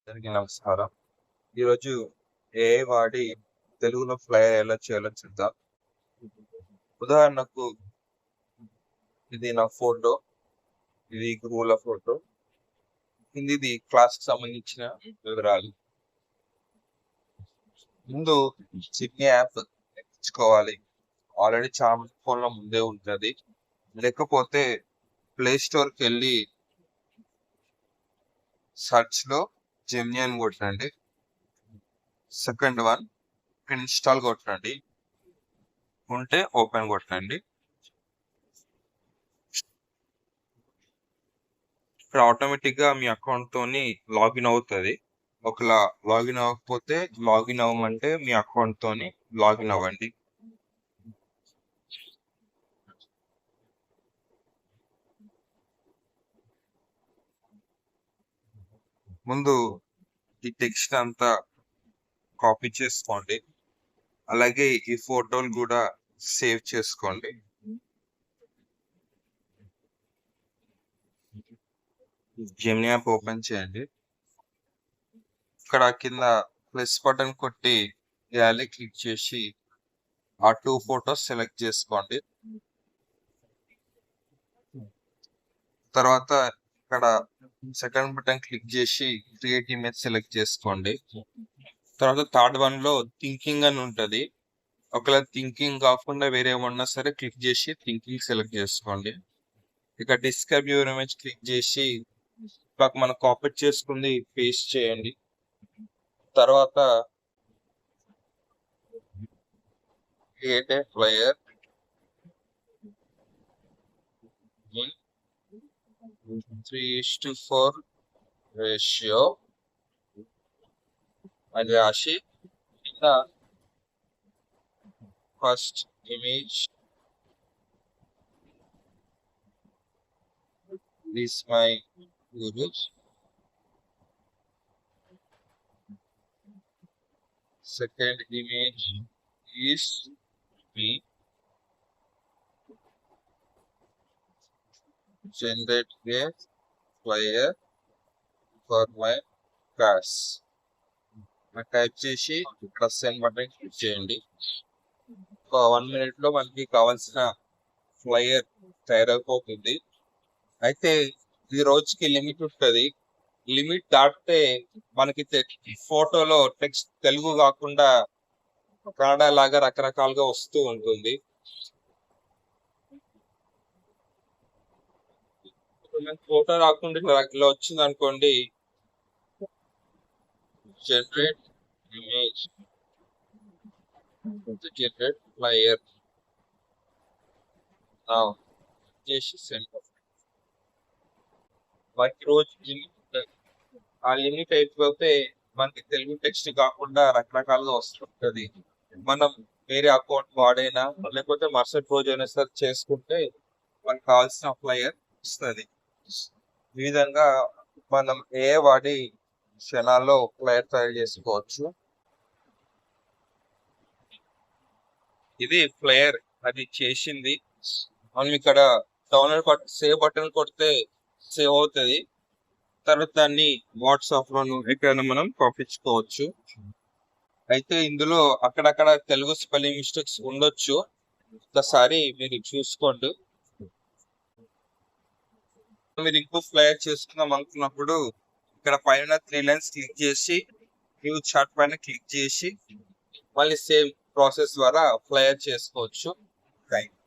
అందరికీ నమస్కారం. ఈరోజు ఏఐ వాడి తెలుగులో ఫ్లైయర్ ఎలా చేయాలో చూద్దాం. ఉదాహరణకు ఇది నా ఫోటో, ఇది గురువుల ఫోటో, ఇది క్లాస్ కి సంబంధించిన వివరాలు. ముందు సిడ్నీ యాప్ ఎక్కించుకోవాలి. ఆల్రెడీ చాలా ఫోన్ల ముందే ఉంటుంది. లేకపోతే ప్లే స్టోర్కి వెళ్ళి సెర్చ్ లో జెమినీ అని కొట్టండి. సెకండ్ వన్ ఇన్స్టాల్ కొట్టండి. ఉంటే ఓపెన్ కొట్టండి. ఇక్కడ ఆటోమేటిక్ గా మీ అకౌంట్ తోని లాగిన్ అవుతుంది. ఒకలా లాగిన్ అవ్వకపోతే లాగిన్ అవ్వమంటే మీ అకౌంట్ తోని లాగిన్ అవ్వండి. ముందు ఈ టెక్స్ట్ అంతా కాపీ చేసుకోండి. అలాగే ఈ ఫోటోలు కూడా సేవ్ చేసుకోండి. జెమినీ యాప్ ఓపెన్ చేయండి. ఇక్కడ కింద ప్లస్ బటన్ కొట్టి గ్యాలరీ క్లిక్ చేసి ఆ 2 ఫోటోస్ సెలెక్ట్ చేసుకోండి. తర్వాత ఇక్కడ సెకండ్ బటన్ క్లిక్ చేసి క్రియేట్ ఇమేజ్ సెలెక్ట్ చేసుకోండి. తర్వాత థర్డ్ వన్ లో థింకింగ్ అని ఉంటది. ఒకవేళ థింకింగ్ కాకుండా వేరే ఏమన్నా సరే క్లిక్ చేసి థింకింగ్ సెలెక్ట్ చేసుకోండి. ఇక డిస్క్రైబ్ యువర్ ఇమేజ్ క్లిక్ చేసి మనం కాపీ చేసుకుంది పేస్ట్ చేయండి. తర్వాత క్రియేట్ ఏ ఫ్లైయర్ 3:4 రేషియో అని రాసి first image is my guru. Second image is me. Generate a flyer for my class. Type చేసి ప్లస్ సెండ్ బటన్ క్లిక్ చేయండి. ఒక 1 minute లో మనకి కావాల్సిన ఫ్లైయర్ తయారైపోతుంది. అయితే ఈ రోజుకి లిమిట్ ఉంటుంది. లిమిట్ దాటితే మనకి ఫోటోలో టెక్స్ట్ తెలుగు కాకుండా కన్నడ లాగా రకరకాలుగా వస్తూ ఉంటుంది. ఫోటో రాకుండా ఇలా వచ్చింది అనుకోండి, జనరేట్ ఇమేజ్, జనరేట్ ఫ్లైయర్ చేసి సెండ్. మనకి రోజు ఆ లిమిట్ అయిపోతే మనకి తెలుగు టెక్స్ట్ కాకుండా రకరకాలుగా వస్తుంటది. మనం వేరే అకౌంట్ వాడైనా లేకపోతే మరుసటి రోజు అయినా సరే చేసుకుంటే మనకు కావాల్సిన ఫ్లైయర్ వస్తుంది. ఈ విధంగా మనం ఏ వాడి క్షణాల్లో ఫ్లైయర్ తయారు చేసుకోవచ్చు. ఇది ఫ్లైయర్ అది చేసింది. మనం ఇక్కడ డౌన్లోడ్ సేవ్ బటన్ కొడితే సేవ్ అవుతుంది. తర్వాత దాన్ని వాట్సాప్ లోను ఎక్కడైనా మనం పంపించుకోవచ్చు. అయితే ఇందులో అక్కడక్కడ తెలుగు స్పెల్లింగ్ మిస్టేక్స్ ఉండొచ్చు, ఒకసారి మీరు చూసుకోండి. మీరు ఇంకో ఫ్లైయర్ చేసుకుందాం అనుకున్నప్పుడు ఇక్కడ పైన 3 lines క్లిక్ చేసి న్యూ చార్ట్ పైన క్లిక్ చేసి మళ్ళీ సేమ్ ప్రాసెస్ ద్వారా ఫ్లైయర్ చేసుకోవచ్చు. Thank you.